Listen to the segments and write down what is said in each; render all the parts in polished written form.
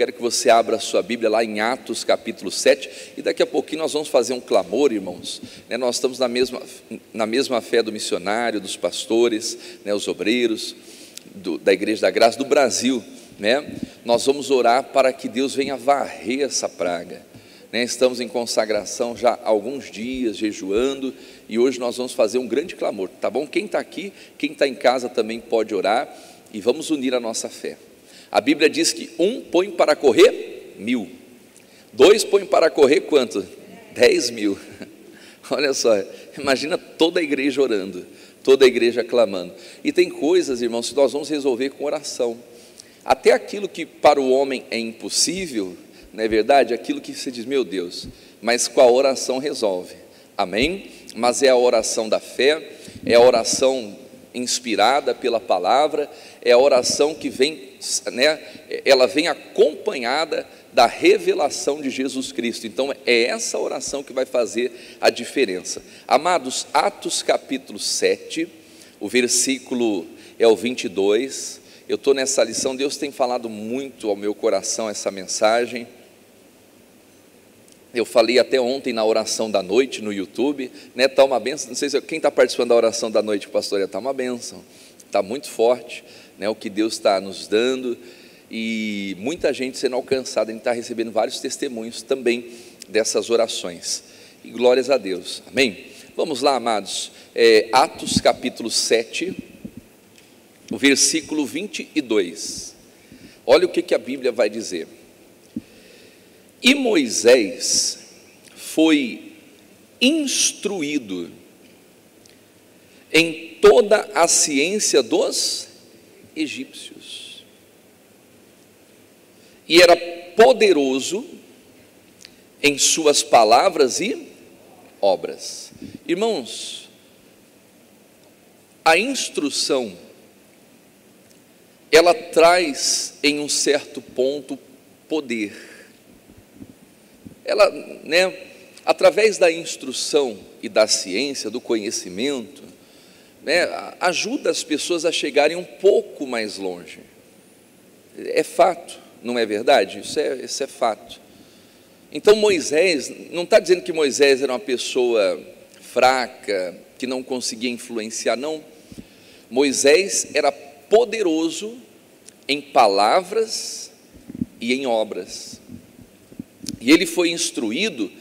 quero que você abra a sua Bíblia lá em Atos capítulo 7, e daqui a pouquinho nós vamos fazer um clamor, irmãos, né? Nós estamos na mesma fé do missionário, dos pastores, né? Os obreiros da Igreja da Graça do Brasil, né? Nós vamos orar para que Deus venha varrer essa praga, né? Estamos em consagração já há alguns dias, jejuando, e hoje nós vamos fazer um grande clamor, tá bom? Quem está aqui, quem está em casa também pode orar, e vamos unir a nossa fé. A Bíblia diz que um põe para correr 1000, dois põe para correr quanto? 10.000. Olha só, imagina toda a igreja orando, toda a igreja clamando. E tem coisas, irmãos, que nós vamos resolver com oração. Até aquilo que para o homem é impossível, não é verdade? Aquilo que você diz, meu Deus, mas com a oração resolve, amém? Mas é a oração da fé, é a oração inspirada pela palavra, é a oração que vem, né, ela vem acompanhada da revelação de Jesus Cristo. Então é essa oração que vai fazer a diferença. Amados, Atos capítulo 7, o versículo é o 22, eu estou nessa lição, Deus tem falado muito ao meu coração essa mensagem. Eu falei até ontem na oração da noite no YouTube, né? Está uma bênção, não sei se quem está participando da oração da noite, pastor, está uma bênção, está muito forte, né? O que Deus está nos dando, e muita gente sendo alcançada, a gente está recebendo vários testemunhos também dessas orações, e glórias a Deus, amém? Vamos lá, amados, Atos capítulo 7, o versículo 22, olha o que a Bíblia vai dizer. E Moisés foi instruído em toda a ciência dos egípcios, e era poderoso em suas palavras e obras. Irmãos, a instrução, ela traz em um certo ponto poder. Ela, né, através da instrução e da ciência, do conhecimento, né, ajuda as pessoas a chegarem um pouco mais longe. É fato, não é verdade? Isso é fato. Então Moisés, não está dizendo que Moisés era uma pessoa fraca, que não conseguia influenciar, não. Moisés era poderoso em palavras e em obras. E ele foi instruído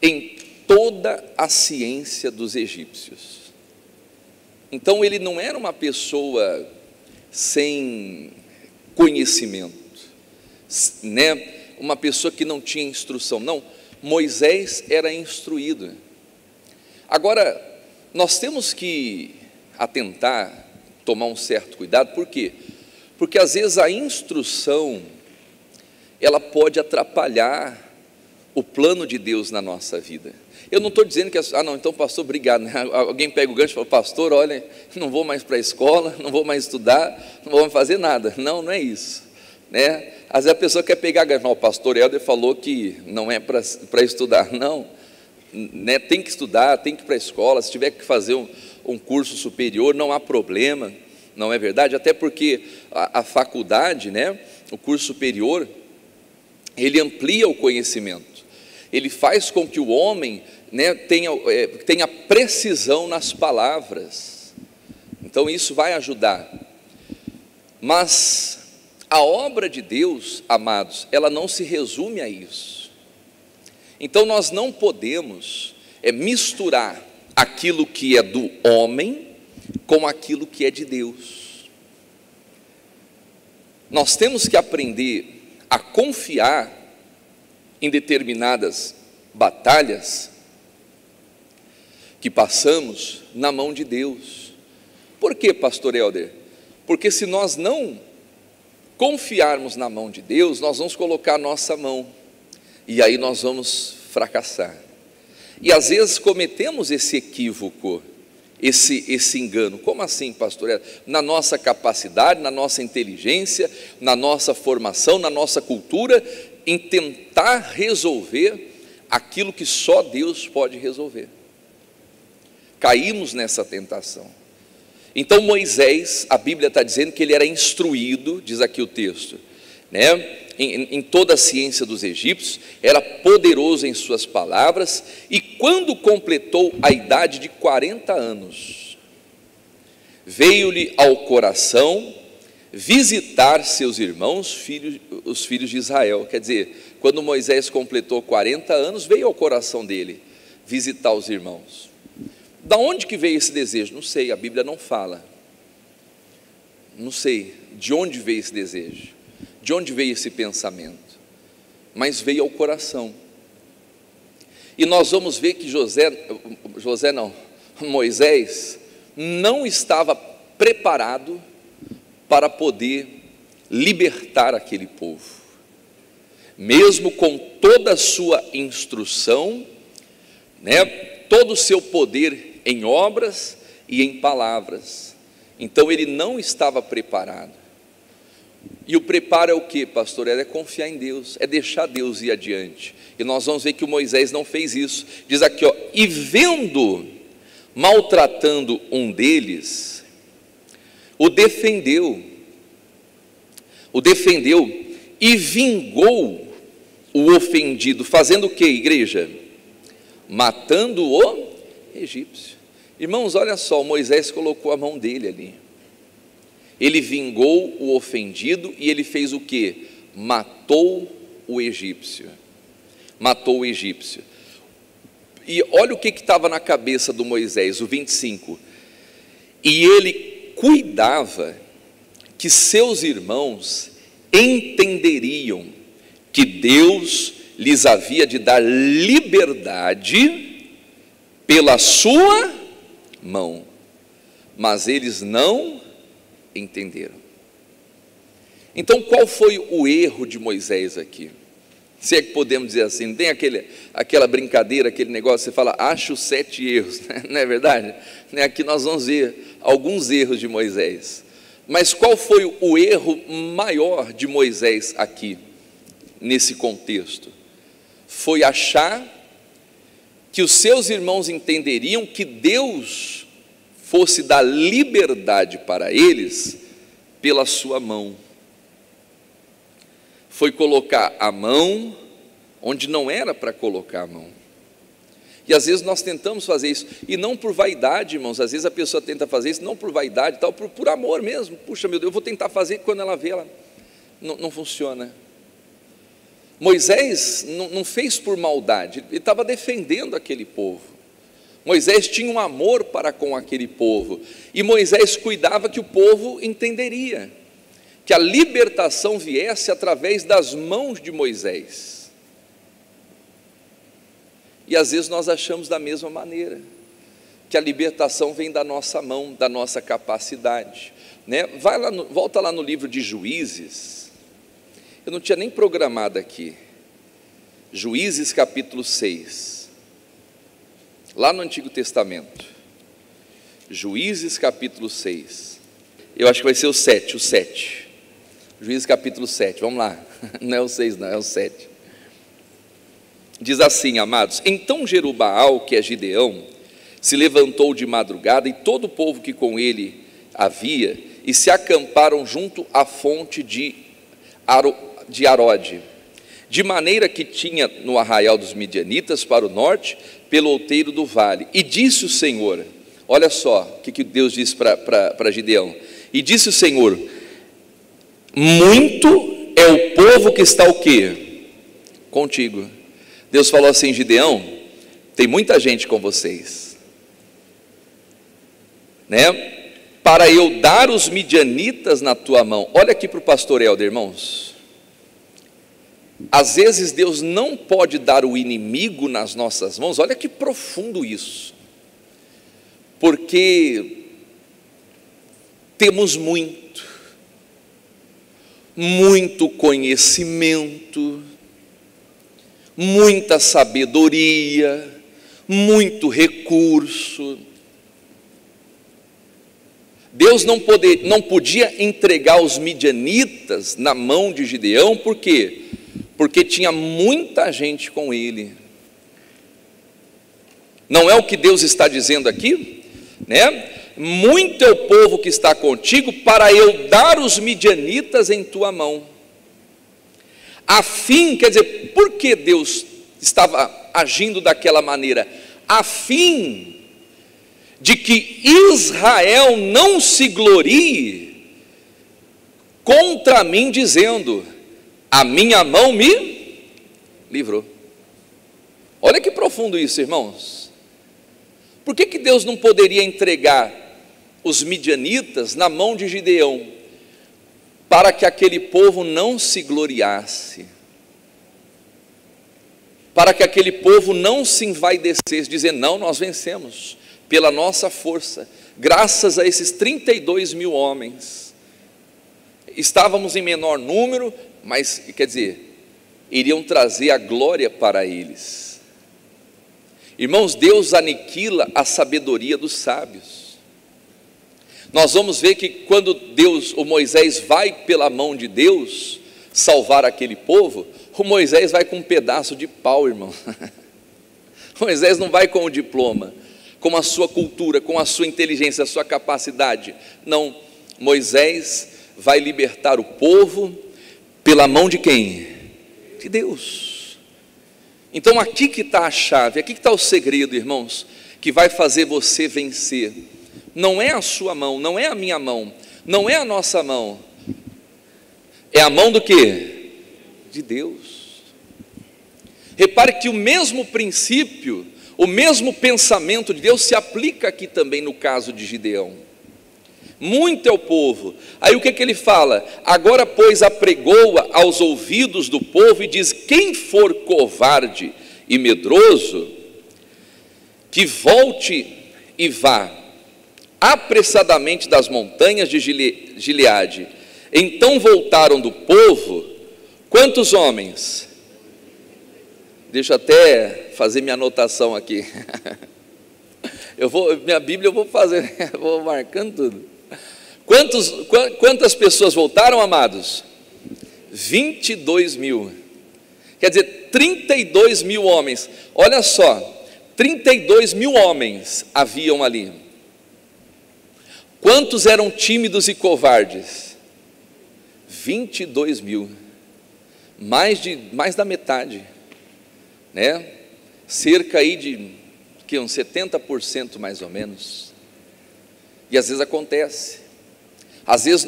em toda a ciência dos egípcios. Então ele não era uma pessoa sem conhecimento, né? Uma pessoa que não tinha instrução, não. Moisés era instruído. Agora, nós temos que atentar, tomar um certo cuidado, por quê? Porque às vezes a instrução, ela pode atrapalhar o plano de Deus na nossa vida. Eu não estou dizendo que, não, então pastor, obrigado, né? Alguém pega o gancho e fala, pastor, olha, não vou mais para a escola, não vou mais estudar, não vou mais fazer nada. Não, não é isso, né? Às vezes a pessoa quer pegar gancho, o pastor Helder falou que não é para estudar, não, né? Tem que estudar, tem que ir para a escola, se tiver que fazer um curso superior, não há problema, não é verdade? Até porque a faculdade, né, o curso superior, ele amplia o conhecimento, ele faz com que o homem, né, tenha precisão nas palavras, então isso vai ajudar. Mas a obra de Deus, amados, ela não se resume a isso. Então nós não podemos misturar aquilo que é do homem com aquilo que é de Deus. Nós temos que aprender a confiar em determinadas batalhas que passamos na mão de Deus. Por quê, pastor Helder? Porque se nós não confiarmos na mão de Deus, nós vamos colocar a nossa mão, e aí nós vamos fracassar. E às vezes cometemos esse equívoco, esse engano. Como assim, pastor? Na nossa capacidade, na nossa inteligência, na nossa formação, na nossa cultura, em tentar resolver aquilo que só Deus pode resolver. Caímos nessa tentação. Então Moisés, a Bíblia está dizendo que ele era instruído, diz aqui o texto, né, em toda a ciência dos egípcios, era poderoso em suas palavras, e quando completou a idade de 40 anos, veio-lhe ao coração visitar seus irmãos, os filhos de Israel. Quer dizer, quando Moisés completou 40 anos, veio ao coração dele visitar os irmãos. Da onde que veio esse desejo? Não sei, a Bíblia não fala. Não sei de onde veio esse desejo, de onde veio esse pensamento, mas veio ao coração. E nós vamos ver que Moisés não estava preparado para poder libertar aquele povo, mesmo com toda a sua instrução, todo o seu poder em obras e em palavras. Então ele não estava preparado. E o preparo é o que, pastor? É confiar em Deus, é deixar Deus ir adiante. E nós vamos ver que o Moisés não fez isso. Diz aqui, e vendo maltratando um deles, o defendeu e vingou o ofendido, fazendo o que, igreja? Matando o egípcio. Irmãos, olha só, Moisés colocou a mão dele ali, ele vingou o ofendido e ele fez o que? Matou o egípcio. E olha o que estava na cabeça do Moisés, o 25, e ele cuidava que seus irmãos entenderiam que Deus lhes havia de dar liberdade pela sua mão, mas eles não entenderam. Então qual foi o erro de Moisés aqui? Se é que podemos dizer assim, não tem aquela brincadeira, aquele negócio, você fala, acha os 7 erros, não é verdade? Aqui nós vamos ver alguns erros de Moisés, mas qual foi o erro maior de Moisés aqui, nesse contexto? Foi achar que os seus irmãos entenderiam que Deus fosse dar liberdade para eles pela sua mão. Foi colocar a mão onde não era para colocar a mão. E às vezes nós tentamos fazer isso, e não por vaidade, irmãos, às vezes a pessoa tenta fazer isso, não por vaidade, tal, por amor mesmo. Puxa, meu Deus, eu vou tentar fazer, quando ela vê, ela não funciona. Moisés não fez por maldade, ele estava defendendo aquele povo. Moisés tinha um amor para com aquele povo, e Moisés cuidava que o povo entenderia, que a libertação viesse através das mãos de Moisés. E às vezes nós achamos da mesma maneira, que a libertação vem da nossa mão, da nossa capacidade, volta lá no livro de Juízes. Eu não tinha nem programado aqui, Juízes capítulo 6, lá no Antigo Testamento, Juízes capítulo 6, eu acho que vai ser o 7, Juízes capítulo 7, vamos lá, não é o 6 não, é o 7, diz assim, amados, então Jerubaal, que é Gideão, se levantou de madrugada, e todo o povo que com ele havia, e se acamparam junto à fonte de Arode, de maneira que tinha no arraial dos midianitas para o norte, pelo outeiro do vale. E disse o Senhor, olha só o que Deus disse para Gideão, e disse o Senhor, muito é o povo que está o quê? Contigo. Deus falou assim, Gideão, tem muita gente com vocês, para eu dar os midianitas na tua mão. Olha aqui para o pastor Helder, irmãos, às vezes Deus não pode dar o inimigo nas nossas mãos, olha que profundo isso, porque temos muito conhecimento, muita sabedoria, muito recurso. Deus não podia entregar os midianitas na mão de Gideão, por quê? Porque tinha muita gente com ele. Não é o que Deus está dizendo aqui? Muito é o povo que está contigo, para eu dar os midianitas em tua mão. a fim, quer dizer, por que Deus estava agindo daquela maneira? A fim de que Israel não se glorie contra mim, dizendo: a minha mão me livrou. Olha que profundo isso, irmãos. Por que Deus não poderia entregar os midianitas na mão de Gideão, para que aquele povo não se gloriasse, para que aquele povo não se envaidecesse, dizendo: não, nós vencemos pela nossa força, graças a esses 32 mil homens. Estávamos em menor número, mas, quer dizer, iriam trazer a glória para eles. Irmãos, Deus aniquila a sabedoria dos sábios. Nós vamos ver que quando o Moisés vai pela mão de Deus salvar aquele povo, o Moisés vai com um pedaço de pau, irmão. Moisés não vai com o diploma, com a sua cultura, com a sua inteligência, a sua capacidade. Não, Moisés vai libertar o povo pela mão de quem? De Deus. Então aqui que está a chave, aqui que está o segredo, irmãos, que vai fazer você vencer. Não é a sua mão, não é a minha mão, não é a nossa mão, é a mão do quê? De Deus. Repare que o mesmo princípio, o mesmo pensamento de Deus se aplica aqui também no caso de Gideão. Muito é o povo. Aí o que ele fala? Agora, pois, apregoa aos ouvidos do povo e diz: quem for covarde e medroso, que volte e vá apressadamente das montanhas de Gileade. Então voltaram do povo, quantos homens? Deixa eu até fazer minha anotação aqui. Minha Bíblia eu vou fazer, vou marcando tudo. Quantas pessoas voltaram, amados? 22 mil. Quer dizer, 32 mil homens. Olha só, 32 mil homens haviam ali. Quantos eram tímidos e covardes? 22 mil. Mais da metade, né? Cerca aí de uns 70% mais ou menos. E às vezes acontece. Às vezes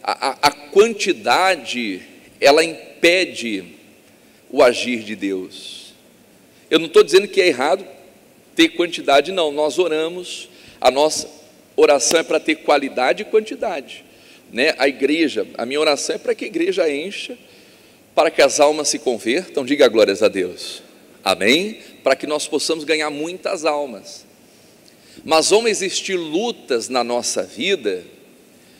a quantidade, ela impede o agir de Deus. Eu não estou dizendo que é errado ter quantidade, não. Nós oramos, a nossa oração é para ter qualidade e quantidade, né? A minha oração é para que a igreja encha, para que as almas se convertam. Diga glórias a Deus, amém? Para que nós possamos ganhar muitas almas. Mas vão existir lutas na nossa vida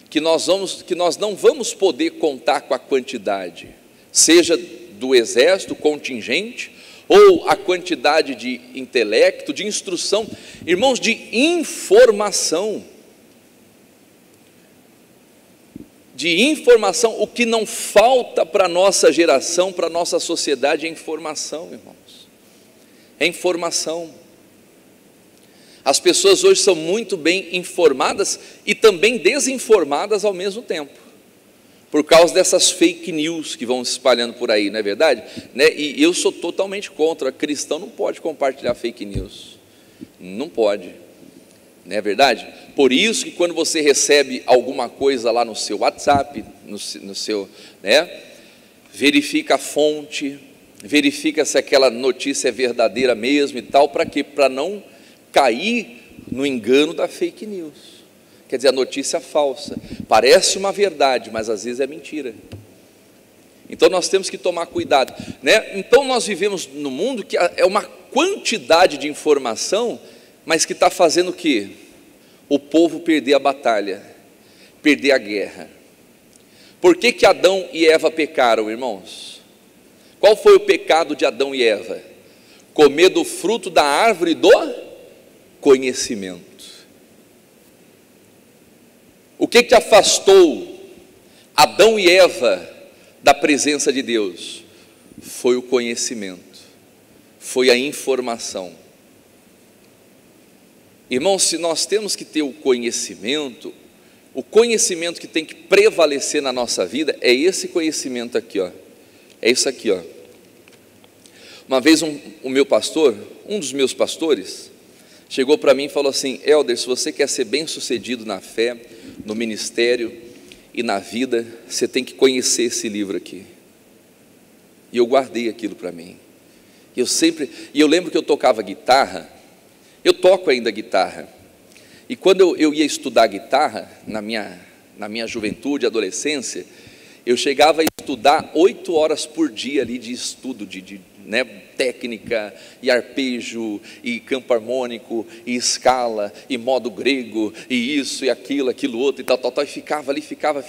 que nós não vamos poder contar com a quantidade, seja do exército, contingente, ou a quantidade de intelecto, de instrução, irmãos, de informação. O que não falta para a nossa geração, para a nossa sociedade, é informação, irmãos. É informação. As pessoas hoje são muito bem informadas e também desinformadas ao mesmo tempo, por causa dessas fake news que vão se espalhando por aí, não é verdade? E eu sou totalmente contra. Cristão não pode compartilhar fake news, não pode, não é verdade? Por isso que quando você recebe alguma coisa lá no seu WhatsApp, no seu, verifica a fonte, verifica se aquela notícia é verdadeira mesmo e tal. Para quê? Para não cair no engano da fake news, quer dizer, a notícia falsa, parece uma verdade, mas às vezes é mentira. Então nós temos que tomar cuidado, né? Então nós vivemos num mundo que é uma quantidade de informação, mas que está fazendo o quê? O povo perder a batalha, perder a guerra. Por que Adão e Eva pecaram, irmãos? Qual foi o pecado de Adão e Eva? Comer do fruto da árvore do conhecimento. O que afastou Adão e Eva da presença de Deus? Foi o conhecimento, foi a informação. Irmãos, se nós temos que ter o conhecimento que tem que prevalecer na nossa vida é esse conhecimento aqui, ó, É isso aqui, ó. Uma vez o meu pastor, um dos meus pastores, chegou para mim e falou assim: Helder, se você quer ser bem sucedido na fé, no ministério e na vida, você tem que conhecer esse livro aqui. E eu guardei aquilo para mim. E eu lembro que eu tocava guitarra, eu toco ainda guitarra, e quando eu ia estudar guitarra, na minha juventude, adolescência, eu chegava a estudar 8 horas por dia ali de estudo, né, técnica, e arpejo, e campo harmônico, e escala, e modo grego, e isso, e aquilo outro, e tal, e ficava ali, ficava,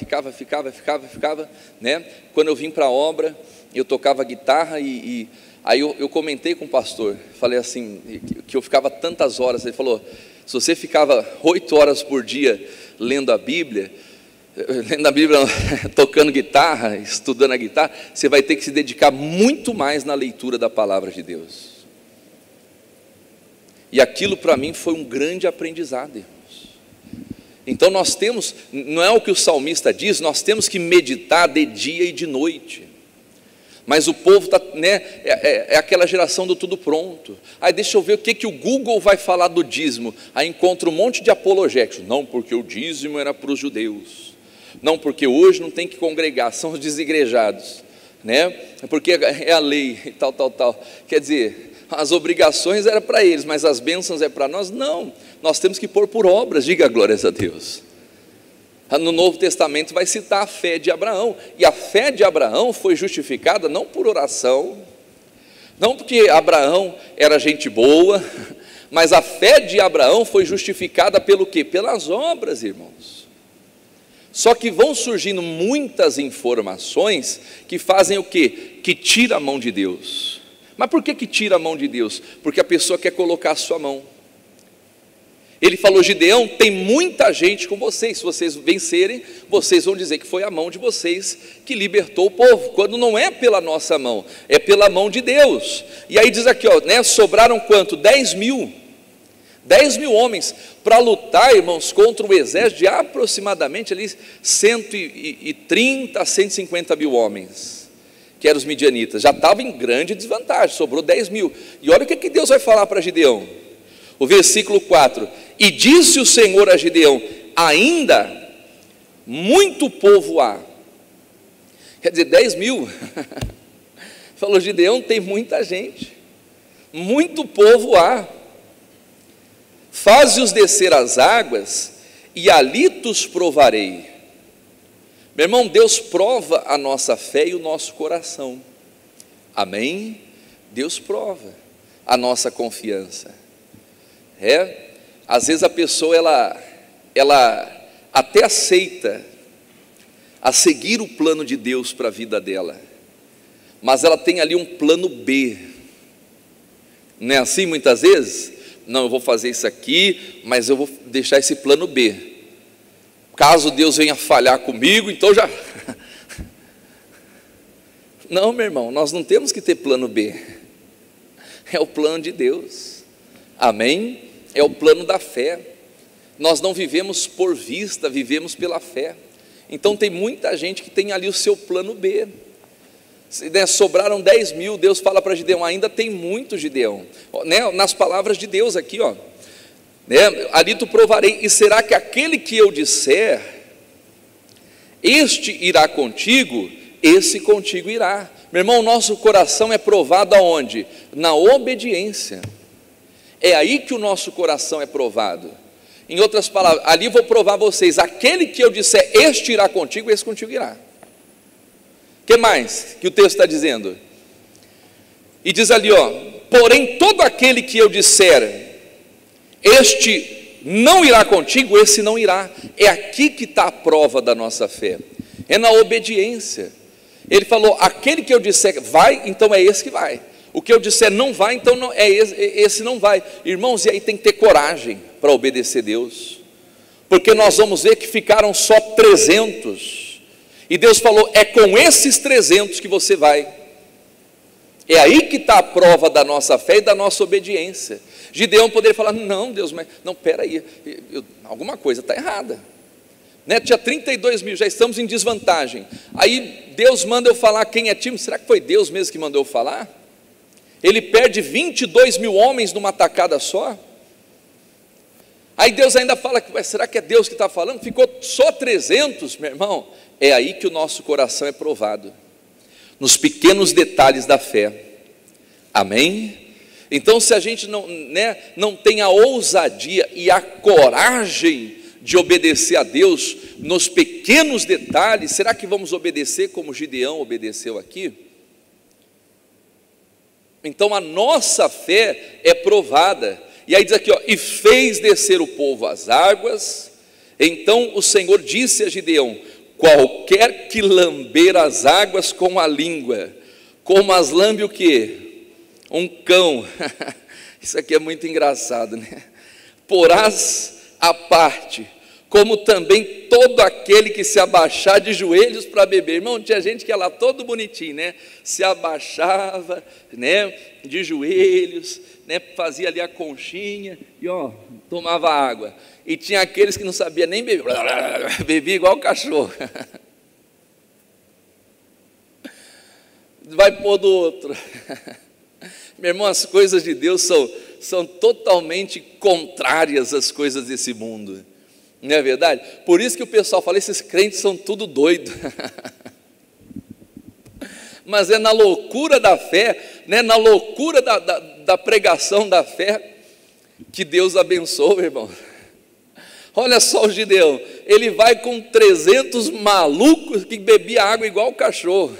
né? Quando eu vim para a obra, eu tocava guitarra, e aí eu comentei com o pastor, falei assim, que eu ficava tantas horas, ele falou: se você ficava 8 horas por dia lendo a Bíblia, tocando guitarra, estudando a guitarra, você vai ter que se dedicar muito mais na leitura da palavra de Deus. E aquilo para mim foi um grande aprendizado, irmãos. Então nós temos, não é o que o salmista diz, nós temos que meditar de dia e de noite. Mas o povo está, né, é aquela geração do tudo pronto. Aí deixa eu ver o que o Google vai falar do dízimo. Aí encontra um monte de apologéticos. Não, porque o dízimo era para os judeus. Não, porque hoje não tem que congregar, são os desigrejados, né? Porque é a lei e tal. Quer dizer, as obrigações eram para eles, mas as bênçãos é para nós? Não, nós temos que pôr por obras, diga glórias a Deus. No Novo Testamento vai citar a fé de Abraão, e a fé de Abraão foi justificada não por oração, não porque Abraão era gente boa, mas a fé de Abraão foi justificada pelo quê? Pelas obras, irmãos. Só que vão surgindo muitas informações que fazem o quê? Que tira a mão de Deus. Mas por que tira a mão de Deus? Porque a pessoa quer colocar a sua mão. Ele falou: Gideão, tem muita gente com vocês, se vocês vencerem, vocês vão dizer que foi a mão de vocês que libertou o povo, quando não é pela nossa mão, é pela mão de Deus. E aí diz aqui, ó, né, sobraram quanto? 10 mil homens, para lutar, irmãos, contra um exército de aproximadamente ali 130 a 150 mil homens, que eram os midianitas. Já estavam em grande desvantagem, sobrou 10 mil. E olha o que Deus vai falar para Gideão. O versículo 4: e disse o Senhor a Gideão: ainda muito povo há. Quer dizer, 10 mil. Falou Gideão: tem muita gente, muito povo há. Faze-os descer as águas, e ali os provarei. Meu irmão, Deus prova a nossa fé e o nosso coração. Amém? Deus prova a nossa confiança. Às vezes a pessoa ela até aceita a seguir o plano de Deus para a vida dela, mas ela tem ali um plano B. Não é assim muitas vezes? Não, eu vou fazer isso aqui, mas eu vou deixar esse plano B. Caso Deus venha falhar comigo, então já... Não, meu irmão, nós não temos que ter plano B. É o plano de Deus. Amém? É o plano da fé. Nós não vivemos por vista, vivemos pela fé. Então tem muita gente que tem ali o seu plano B. Sobraram 10 mil, Deus fala para Gideão: ainda tem muito, Gideão, né? Nas palavras de Deus aqui, ó, né? Ali tu provarei, e será que aquele que eu disser, este irá contigo, esse contigo irá. Meu irmão, nosso coração é provado aonde? Na obediência. É aí que o nosso coração é provado. Em outras palavras, ali vou provar vocês: aquele que eu disser, este irá contigo, esse contigo irá. O que mais que o texto está dizendo? E diz ali, ó: porém todo aquele que eu disser, este não irá contigo, esse não irá. É aqui que está a prova da nossa fé, é na obediência. Ele falou: aquele que eu disser vai, então é esse que vai. O que eu disser não vai, então não, esse não vai. Irmãos, e aí tem que ter coragem para obedecer Deus, porque nós vamos ver que ficaram só 300, e Deus falou: é com esses 300 que você vai. É aí que está a prova da nossa fé e da nossa obediência. Gideão poderia falar: não, Deus, mas não, espera aí, alguma coisa está errada, né? Tinha 32 mil, já estamos em desvantagem. Aí Deus manda eu falar quem é time. Será que foi Deus mesmo que mandou eu falar? Ele perde 22 mil homens numa tacada só. Aí Deus ainda fala, será que é Deus que está falando? Ficou só 300, meu irmão. É aí que o nosso coração é provado, nos pequenos detalhes da fé. Amém? Então, se a gente não tem a ousadia e a coragem de obedecer a Deus nos pequenos detalhes, será que vamos obedecer como Gideão obedeceu aqui? Então a nossa fé é provada. E aí diz aqui, e fez descer o povo às águas. Então o Senhor disse a Gideão: qualquer que lamber as águas com a língua, como as lambe o quê? Um cão. Isso aqui é muito engraçado, né? Porás à parte, como também todo aquele que se abaixar de joelhos para beber. Irmão, tinha gente que ia lá todo bonitinho, né? Se abaixava, né? De joelhos, né? Fazia ali a conchinha e tomava água. E tinha aqueles que não sabiam nem beber, bebia igual o cachorro. Vai pôr do outro. Meu irmão, as coisas de Deus são totalmente contrárias às coisas desse mundo. Não é verdade? Por isso que o pessoal fala, esses crentes são tudo doido. Mas é na loucura da fé, né? Na loucura da pregação da fé, que Deus abençoa, irmão. Olha só o Gideão, ele vai com 300 malucos que bebia água igual o cachorro.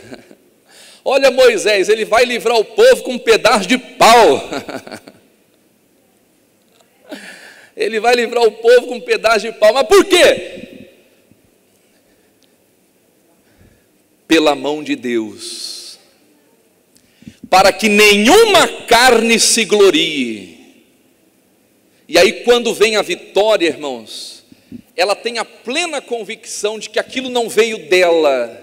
Olha Moisés, ele vai livrar o povo com um pedaço de pau. Ele vai livrar o povo com um pedaço de pau, mas por quê? Pela mão de Deus, para que nenhuma carne se glorie. E aí quando vem a vitória, irmãos, ela tem a plena convicção de que aquilo não veio dela,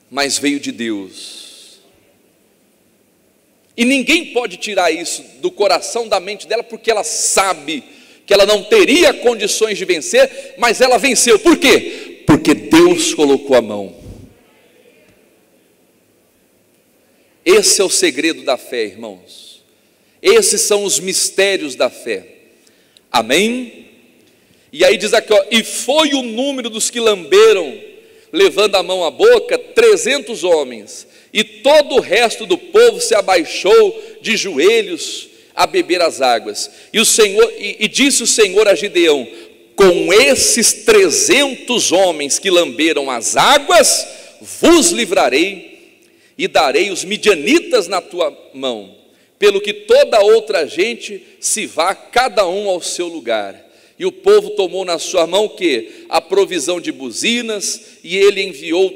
mas veio de Deus. E ninguém pode tirar isso do coração, da mente dela, porque ela sabe que ela não teria condições de vencer, mas ela venceu. Por quê? Porque Deus colocou a mão. Esse é o segredo da fé, irmãos. Esses são os mistérios da fé. Amém? E aí diz aqui, e foi o número dos que lamberam, levando a mão à boca, 300 homens, e todo o resto do povo se abaixou de joelhos a beber as águas. E o Senhor, e disse o Senhor a Gideão: com esses 300 homens que lamberam as águas, vos livrarei e darei os midianitas na tua mão, pelo que toda outra gente se vá, cada um ao seu lugar. E o povo tomou na sua mão o quê? A provisão de buzinas, e ele enviou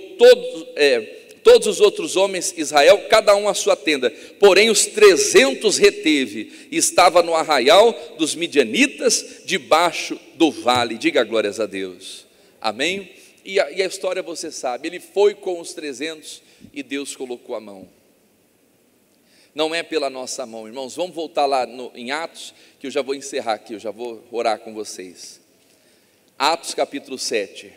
todos os outros homens, Israel, cada um à sua tenda. Porém os 300 reteve, e estava no arraial dos midianitas, debaixo do vale. Diga glórias a Deus. Amém? E a história você sabe, ele foi com os 300 e Deus colocou a mão. Não é pela nossa mão, irmãos. Vamos voltar lá em Atos, que eu já vou encerrar aqui, eu já vou orar com vocês. Atos capítulo 7.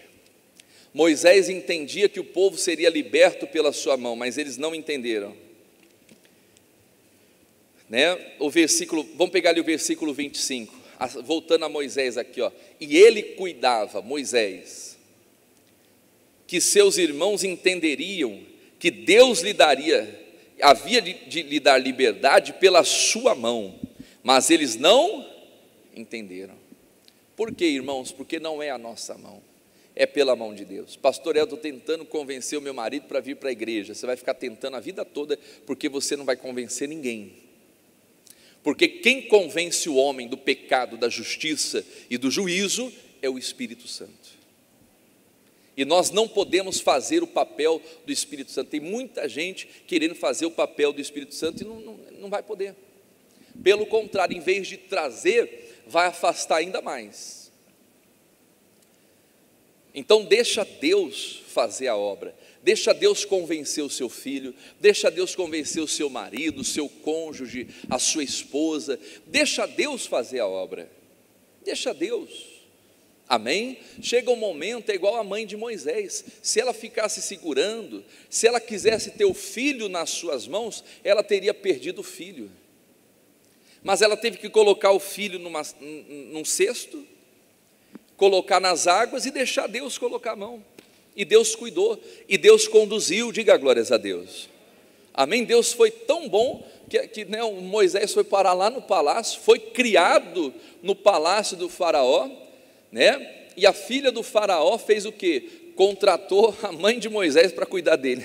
Moisés entendia que o povo seria liberto pela sua mão, mas eles não entenderam, né? O versículo, vamos pegar ali o versículo 25, voltando a Moisés aqui, e ele cuidava, Moisés, que seus irmãos entenderiam que Deus havia de lhe dar liberdade pela sua mão, mas eles não entenderam. Por quê, irmãos? Porque não é a nossa mão, é pela mão de Deus. Pastor, eu estou tentando convencer o meu marido para vir para a igreja. Você vai ficar tentando a vida toda, porque você não vai convencer ninguém. Porque quem convence o homem do pecado, da justiça e do juízo é o Espírito Santo. E nós não podemos fazer o papel do Espírito Santo. Tem muita gente querendo fazer o papel do Espírito Santo e não vai poder. Pelo contrário, em vez de trazer, vai afastar ainda mais. Então deixa Deus fazer a obra, deixa Deus convencer o seu filho, deixa Deus convencer o seu marido, o seu cônjuge, a sua esposa, deixa Deus fazer a obra, deixa Deus. Amém? Chega um momento, é igual a mãe de Moisés, se ela ficasse segurando, se ela quisesse ter o filho nas suas mãos, ela teria perdido o filho. Mas ela teve que colocar o filho num cesto, colocar nas águas e deixar Deus colocar a mão. E Deus cuidou, e Deus conduziu, diga glórias a Deus. Amém? Deus foi tão bom que o Moisés foi parar lá no palácio, foi criado no palácio do faraó, né? E a filha do faraó fez o quê? Contratou a mãe de Moisés para cuidar dele.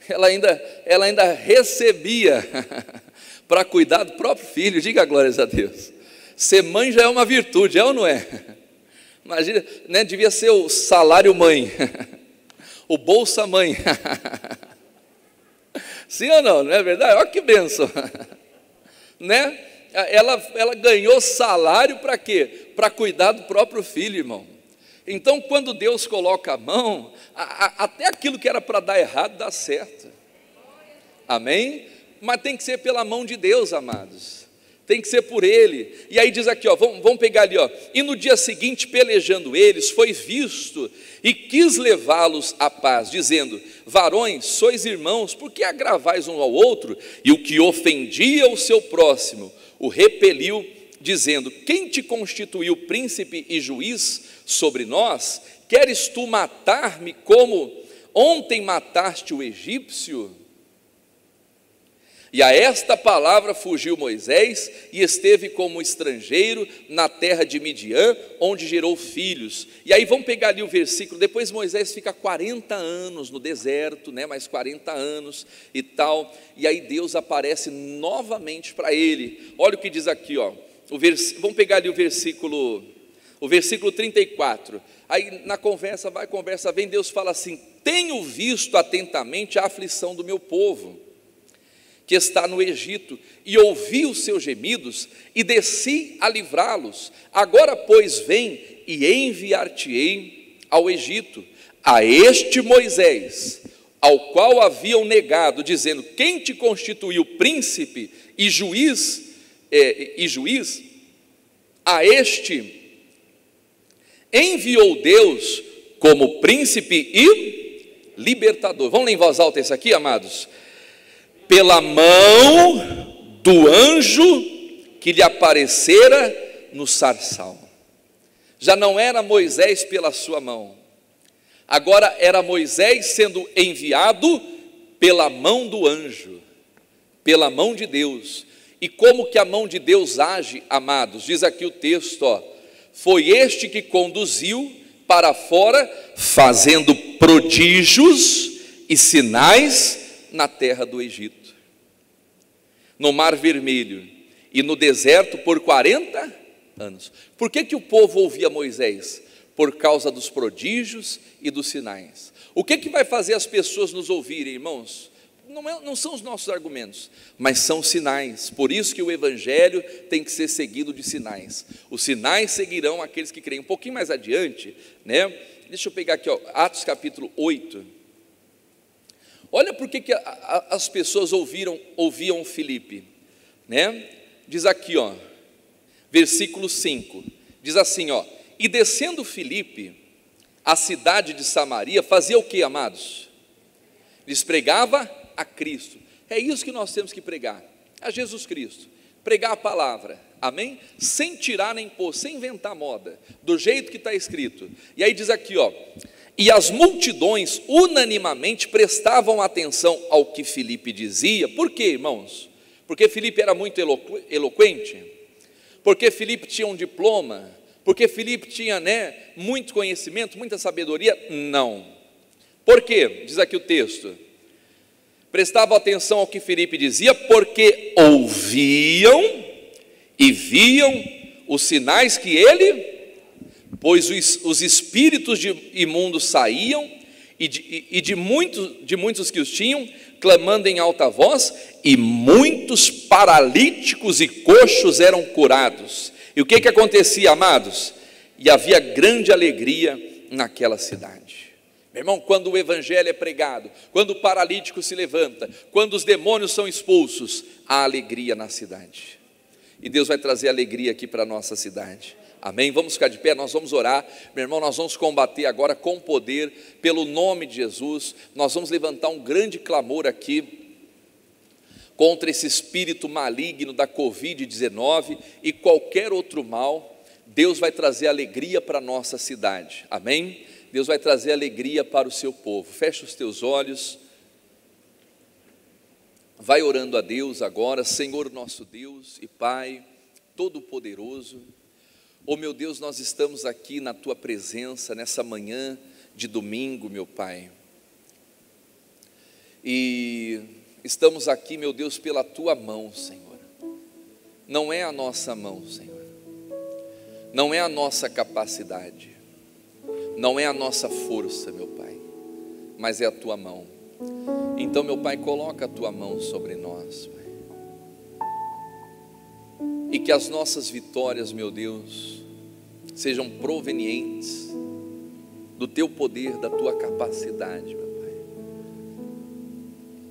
ela ainda recebia para cuidar do próprio filho, diga glórias a Deus. Ser mãe já é uma virtude, é ou não é? Imagina, né? Devia ser o salário mãe, o bolsa mãe. Sim ou não? Não é verdade? Olha que bênção, né? Ela ganhou salário para quê? Para cuidar do próprio filho, irmão. Então, quando Deus coloca a mão, até aquilo que era para dar errado, dá certo. Amém? Mas tem que ser pela mão de Deus, amados. Tem que ser por Ele. E aí diz aqui, ó, vamos pegar ali, ó. E no dia seguinte, pelejando eles, foi visto e quis levá-los à paz, dizendo: varões, sois irmãos, por que agravais um ao outro? E o que ofendia o seu próximo o repeliu, dizendo: quem te constituiu príncipe e juiz sobre nós? Queres tu matar-me como ontem mataste o egípcio? E a esta palavra fugiu Moisés e esteve como estrangeiro na terra de Midian, onde gerou filhos. E aí vamos pegar ali o versículo, depois Moisés fica 40 anos no deserto, né, mais 40 anos e tal, e aí Deus aparece novamente para ele. Olha o que diz aqui, ó, vamos pegar ali o versículo 34, aí na conversa vem, Deus fala assim: tenho visto atentamente a aflição do meu povo, que está no Egito, e ouvi os seus gemidos, e desci a livrá-los. Agora, pois, vem e enviar-te-ei ao Egito, a este Moisés, ao qual haviam negado, dizendo: quem te constituiu príncipe e juiz, a este enviou Deus como príncipe e libertador. Vamos ler em voz alta isso aqui, amados? Pela mão do anjo que lhe aparecera no sarçal. Já não era Moisés pela sua mão, agora era Moisés sendo enviado pela mão do anjo, pela mão de Deus. E como que a mão de Deus age, amados? Diz aqui o texto, ó: foi este que conduziu para fora, fazendo prodígios e sinais na terra do Egito, no Mar Vermelho e no deserto por 40 anos. Por que o povo ouvia Moisés? Por causa dos prodígios e dos sinais. O que vai fazer as pessoas nos ouvirem, irmãos? Não são os nossos argumentos, mas são sinais. Por isso que o evangelho tem que ser seguido de sinais. Os sinais seguirão aqueles que creem. Um pouquinho mais adiante, né? Deixa eu pegar aqui, ó, Atos capítulo 8. Olha por que as pessoas ouviam Filipe, né? Diz aqui, ó, versículo 5, diz assim, ó: e descendo Filipe à cidade de Samaria, fazia o que, amados? Lhes pregava a Cristo. É isso que nós temos que pregar, a Jesus Cristo, pregar a palavra, amém? Sem tirar nem pôr, sem inventar moda, do jeito que está escrito. E aí diz aqui, ó: e as multidões unanimamente prestavam atenção ao que Filipe dizia. Por quê, irmãos? Porque Filipe era muito eloquente? Porque Filipe tinha um diploma? Porque Filipe tinha, né, muito conhecimento, muita sabedoria? Não. Por quê? Diz aqui o texto: prestavam atenção ao que Filipe dizia, porque ouviam e viam os sinais que ele... pois os espíritos imundos saíam, e de muitos que os tinham, clamando em alta voz, e muitos paralíticos e coxos eram curados. E o que acontecia, amados? E havia grande alegria naquela cidade. Meu irmão, quando o evangelho é pregado, quando o paralítico se levanta, quando os demônios são expulsos, há alegria na cidade. e Deus vai trazer alegria aqui para a nossa cidade. Amém? Vamos ficar de pé, nós vamos orar. Meu irmão, nós vamos combater agora com poder, pelo nome de Jesus. Nós vamos levantar um grande clamor aqui contra esse espírito maligno da Covid-19 e qualquer outro mal. Deus vai trazer alegria para a nossa cidade. Amém? Deus vai trazer alegria para o seu povo. Fecha os teus olhos. Vai orando a Deus agora. Senhor nosso Deus e Pai Todo-Poderoso, oh meu Deus, nós estamos aqui na Tua presença nessa manhã de domingo, meu Pai, e estamos aqui, meu Deus, pela Tua mão, Senhor. Não é a nossa mão, Senhor, não é a nossa capacidade, não é a nossa força, meu Pai, mas é a Tua mão. Então, meu Pai, coloca a Tua mão sobre nós, Pai, e que as nossas vitórias, meu Deus, sejam provenientes do Teu poder, da Tua capacidade, meu Pai.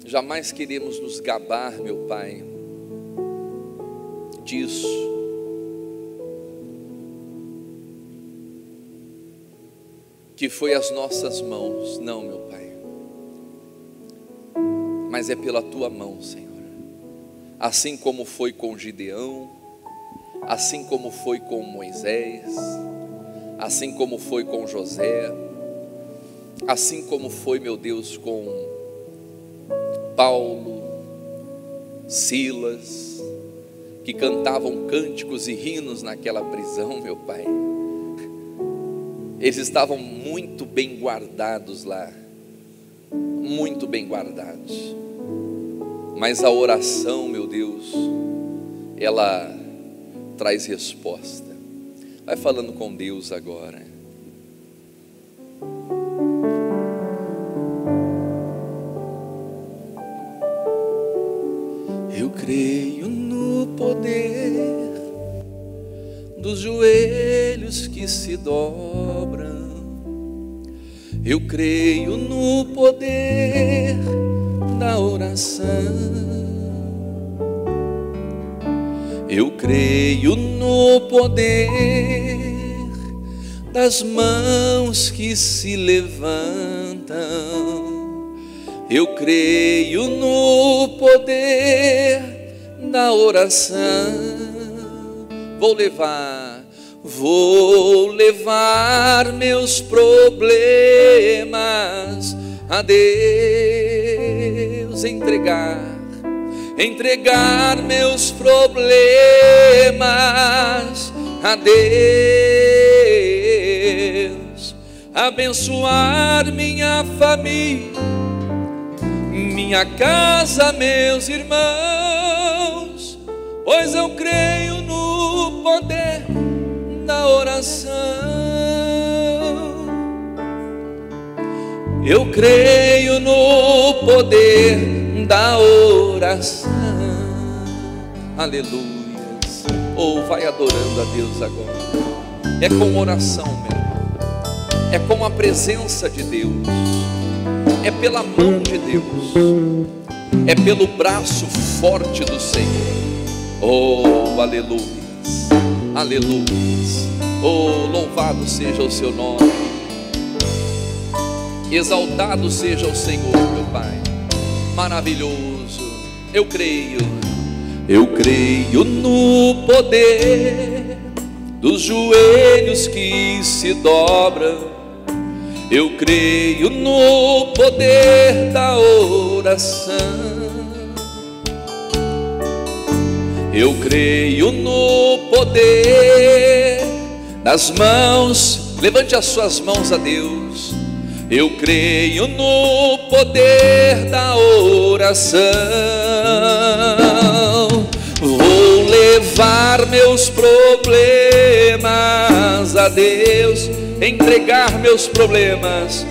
Jamais queremos nos gabar, meu Pai, disso, que foi as nossas mãos, não, meu Pai, mas é pela Tua mão, Senhor, assim como foi com Gideão, assim como foi com Moisés, assim como foi com José, assim como foi, meu Deus, com Paulo, Silas, que cantavam cânticos e hinos naquela prisão, meu Pai. Eles estavam muito bem guardados lá, muito bem guardados, mas a oração, meu Deus, ela traz resposta. Vai falando com Deus agora. Eu creio no poder dos joelhos que se dobram. Eu creio no poder da oração. Eu creio no poder das mãos que se levantam. Eu creio no poder da oração. Vou levar meus problemas a Deus, entregar meus problemas a Deus, abençoar minha família, minha casa, meus irmãos, pois eu creio no poder da oração. Eu creio no poder da oração. Aleluia. Ou vai adorando a Deus agora. É com oração, meu irmão, é com a presença de Deus, é pela mão de Deus, é pelo braço forte do Senhor. Oh, aleluia, aleluia. Oh, louvado seja o seu nome, exaltado seja o Senhor, meu Pai, maravilhoso. Eu creio no poder dos joelhos que se dobram. Eu creio no poder da oração. Eu creio no poder das mãos. Levante as suas mãos a Deus. Eu creio no poder da oração. Vou levar meus problemas a Deus, entregar meus problemas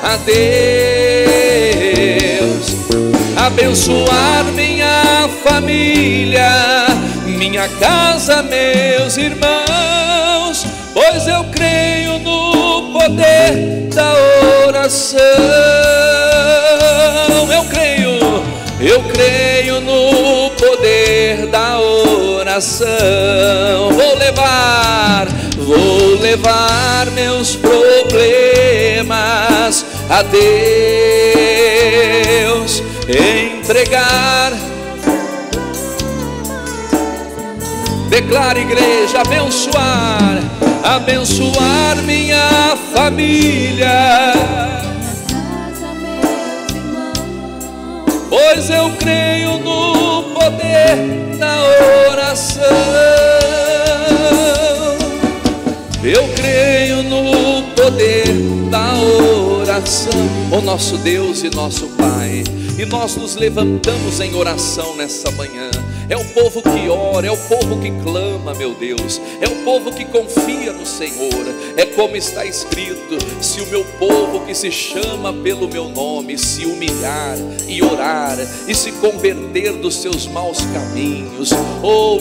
a Deus, abençoar minha família, minha casa, meus irmãos, pois eu creio no poder da oração. Eu creio oração. Vou levar meus problemas a Deus, entregar. Declara, igreja, abençoar minha família, pois eu creio no poder da oração. Eu creio no poder da oração. Ó nosso Deus e nosso Pai, e nós nos levantamos em oração nessa manhã. É o povo que ora, é o povo que clama, meu Deus, é o povo que confia no Senhor. É como está escrito: se o meu povo que se chama pelo meu nome se humilhar e orar e se converter dos seus maus caminhos,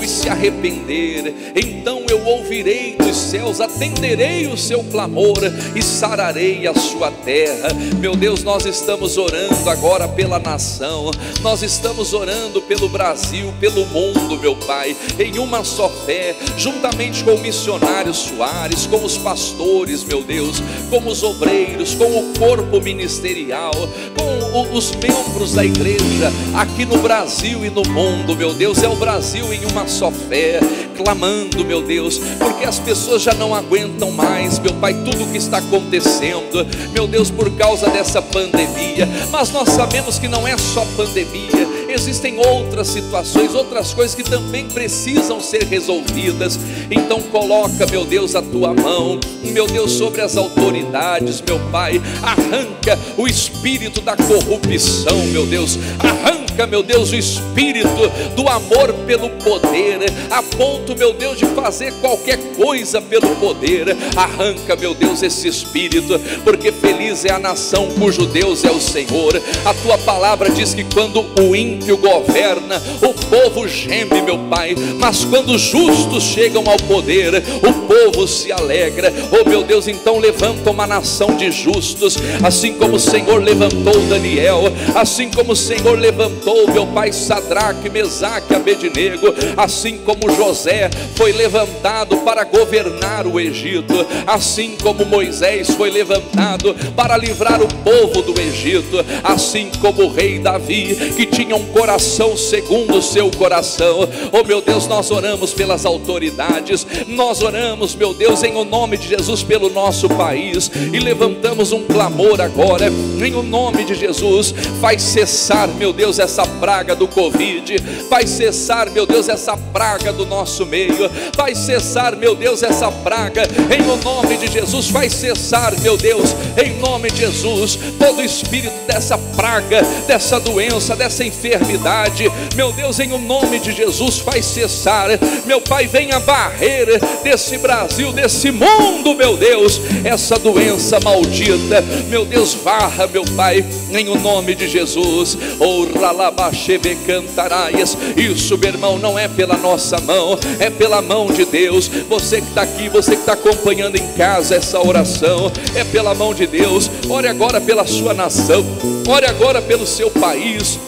e se arrepender, então eu ouvirei dos céus, atenderei o seu clamor e sararei a sua terra. Meu Deus, nós estamos orando agora pela nação, nós estamos orando pelo Brasil, pelo mundo, meu Pai, em uma só fé, juntamente com o missionário Soares, com os pastores, meu Deus, com os obreiros, com o corpo ministerial, com os membros da igreja aqui no Brasil e no mundo, meu Deus. É o Brasil em uma só fé, clamando, meu Deus, porque as pessoas já não aguentam mais, meu Pai, tudo o que está acontecendo, meu Deus, por causa dessa pandemia. Mas nós sabemos que não é só pandemia, existem outras situações, outras coisas que também precisam ser resolvidas. Então coloca, meu Deus, a tua mão, meu Deus, sobre as autoridades, meu Pai. Arranca o espírito da corrupção, meu Deus. Arranca, meu Deus, o espírito do amor pelo poder, a ponto, meu Deus, de fazer qualquer coisa pelo poder. Arranca, meu Deus, esse espírito, porque feliz é a nação cujo Deus é o Senhor. A tua palavra diz que quando o ímpio governa, o povo geme, meu Pai, mas quando os justos chegam ao poder, o povo se alegra. Oh meu Deus, então levanta uma nação de justos, assim como o Senhor levantou Daniel, assim como o Senhor levantou, meu Pai, Sadraque, Mesaque, Abednego, assim como José foi levantado para governar o Egito, assim como Moisés foi levantado para livrar o povo do Egito, assim como o rei Davi, que tinha um coração segundo o seu coração. Oh meu Deus, nós oramos pelas autoridades, nós oramos, meu Deus, em o nome de Jesus pelo nosso país, e levantamos um clamor agora, em o nome de Jesus. Faz cessar, meu Deus, essa praga do Covid, faz cessar, meu Deus, essa praga do nosso meio, faz cessar, meu Deus, essa praga, em o nome de Jesus. Faz cessar, meu Deus, em nome de Jesus, todo espírito dessa praga, dessa doença, dessa enfermidade, meu Deus, em o nome de Jesus, faz cessar, meu Pai. Venha varrer desse Brasil, desse mundo, meu Deus, essa doença maldita, meu Deus, varra, meu Pai, em o nome de Jesus. Oh, ralabachebe cantaraias. Isso, meu irmão, não é pela nossa mão, é pela mão de Deus. Você que está aqui, você que está acompanhando em casa essa oração, é pela mão de Deus. Ore agora pela sua nação, ore agora pelo seu país,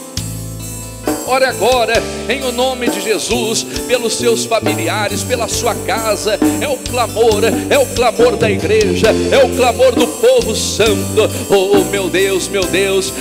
ore agora, em o nome de Jesus, pelos seus familiares, pela sua casa. É o clamor da igreja, é o clamor do povo santo. Oh meu Deus,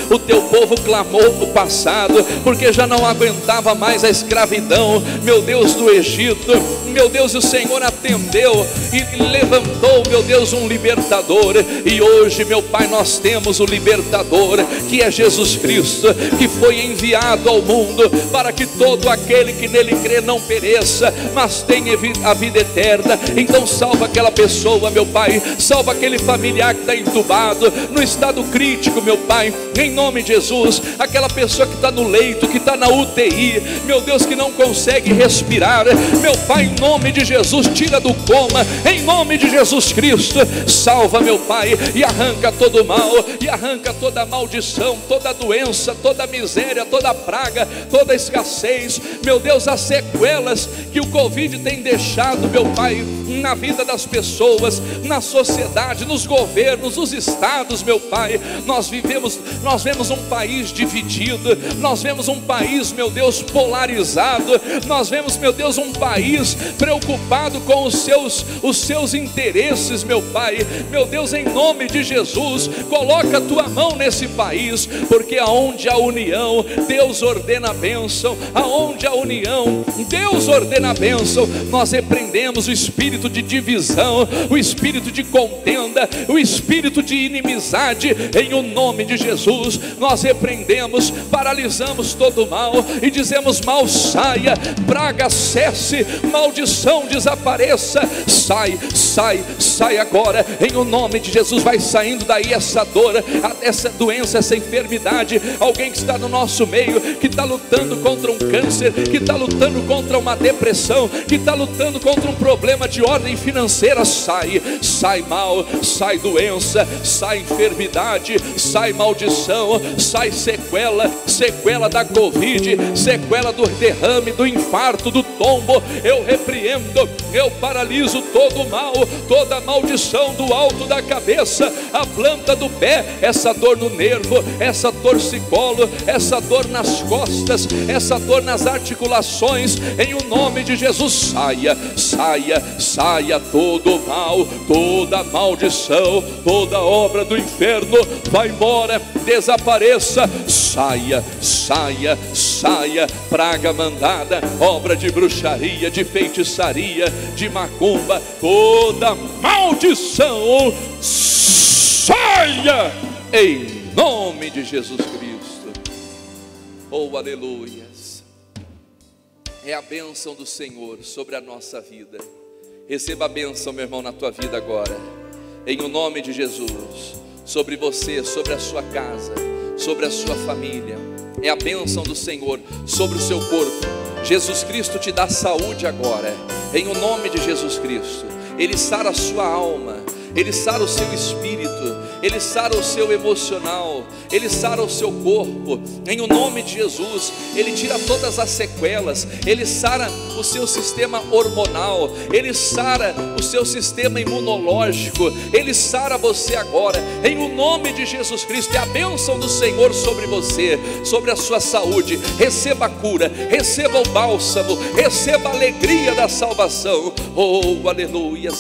o teu povo clamou no passado, porque já não aguentava mais a escravidão, meu Deus, do Egito. Meu Deus, o Senhor atendeu e levantou, meu Deus, um libertador. E hoje, meu Pai, nós temos o libertador, que é Jesus Cristo, que foi enviado ao mundo para que todo aquele que nele crê não pereça, mas tenha a vida eterna. Então salva aquela pessoa, meu Pai, salva aquele familiar que está entubado, no estado crítico, meu Pai, em nome de Jesus. Aquela pessoa que está no leito, que está na UTI, meu Deus, que não consegue respirar, meu Pai, em nome de Jesus, tira do coma, em nome de Jesus Cristo. Salva, meu Pai, e arranca todo o mal, e arranca toda a maldição, toda a doença, toda a miséria, toda a praga, toda escassez, meu Deus, as sequelas que o Covid tem deixado, meu Pai, na vida das pessoas, na sociedade, nos governos, nos estados, meu Pai. Nós vemos um país dividido, nós vemos um país, meu Deus, polarizado, nós vemos, meu Deus, um país preocupado com os seus interesses, meu Pai. Meu Deus, em nome de Jesus, coloca a tua mão nesse país, porque aonde há união, Deus ordena a bênção. Aonde há união, Deus ordena a bênção. Nós repreendemos o espírito de divisão, o espírito de contenda, o espírito de inimizade, em o nome de Jesus. Nós repreendemos, paralisamos todo o mal e dizemos: mal saia, praga cesse, maldição desapareça. Sai agora, em o nome de Jesus. Vai saindo daí essa dor, essa doença, essa enfermidade. Alguém que está no nosso meio, que está lutando contra um câncer, que está lutando contra uma depressão, que está lutando contra um problema de ordem financeira, sai mal, sai doença, sai enfermidade, sai maldição, sai sequela da Covid, sequela do derrame, do infarto, do tombo. Eu repreendo, eu paraliso todo o mal, toda a maldição do alto da cabeça, a planta do pé, essa dor no nervo, essa torcicolo, essa dor nas costas, essa dor nas articulações, em o nome de Jesus. Saia todo o mal, toda maldição, toda obra do inferno, vai embora, desapareça. Saia, praga mandada, obra de bruxaria, de feitiçaria, de macumba, toda maldição, saia, em nome de Jesus Cristo. Oh, aleluias. É a bênção do Senhor sobre a nossa vida. Receba a bênção, meu irmão, na tua vida agora, em o nome de Jesus, sobre você, sobre a sua casa, sobre a sua família. É a bênção do Senhor sobre o seu corpo. Jesus Cristo te dá saúde agora, em o nome de Jesus Cristo. Ele sara a sua alma, Ele sara o seu espírito, Ele sara o seu emocional, Ele sara o seu corpo, em o nome de Jesus. Ele tira todas as sequelas, Ele sara o seu sistema hormonal, Ele sara o seu sistema imunológico, Ele sara você agora, em o nome de Jesus Cristo. É a bênção do Senhor sobre você, sobre a sua saúde. Receba a cura, receba o bálsamo, receba a alegria da salvação. Oh, aleluia.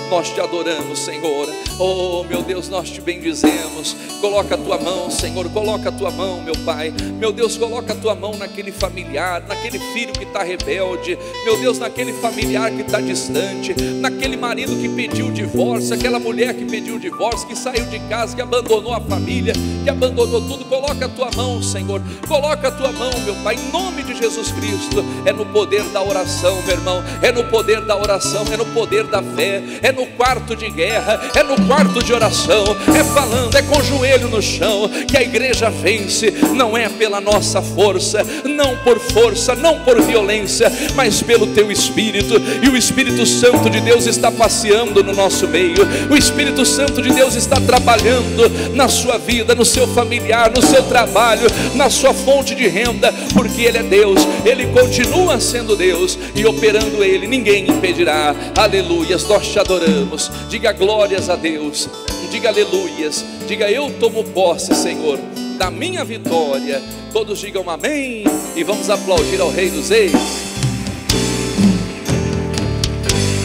Nós te adoramos, Senhor. Oh, meu Deus, nós te bendizemos. Coloca a tua mão, Senhor, coloca a tua mão, meu Pai. Meu Deus, coloca a tua mão naquele familiar, naquele filho que está rebelde, meu Deus, naquele familiar que está distante, naquele marido que pediu o divórcio, aquela mulher que pediu o divórcio, que saiu de casa, que abandonou a família, que abandonou tudo. Coloca a tua mão, Senhor, coloca a tua mão, meu Pai, em nome de Jesus Cristo. É no poder da oração, meu irmão, é no poder da oração, é no poder da fé, é no quarto de guerra, é no quarto de oração, é falando, é com o joelho no chão, que a igreja vence. Não é pela nossa força, não por força, não por violência, mas pelo teu Espírito. E o Espírito Santo de Deus está passeando no nosso meio, o Espírito Santo de Deus está trabalhando na sua vida, no seu familiar, no seu trabalho, na sua fonte de renda, porque Ele é Deus, Ele continua sendo Deus, e operando Ele, ninguém impedirá. Aleluias, nós te adoramos. Diga glórias a Deus, diga aleluias, diga: eu tomo posse, Senhor, da minha vitória. Todos digam amém, e vamos aplaudir ao Rei dos Reis.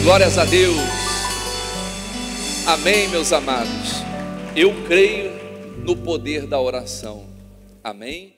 Glórias a Deus. Amém, meus amados. Eu creio no poder da oração. Amém.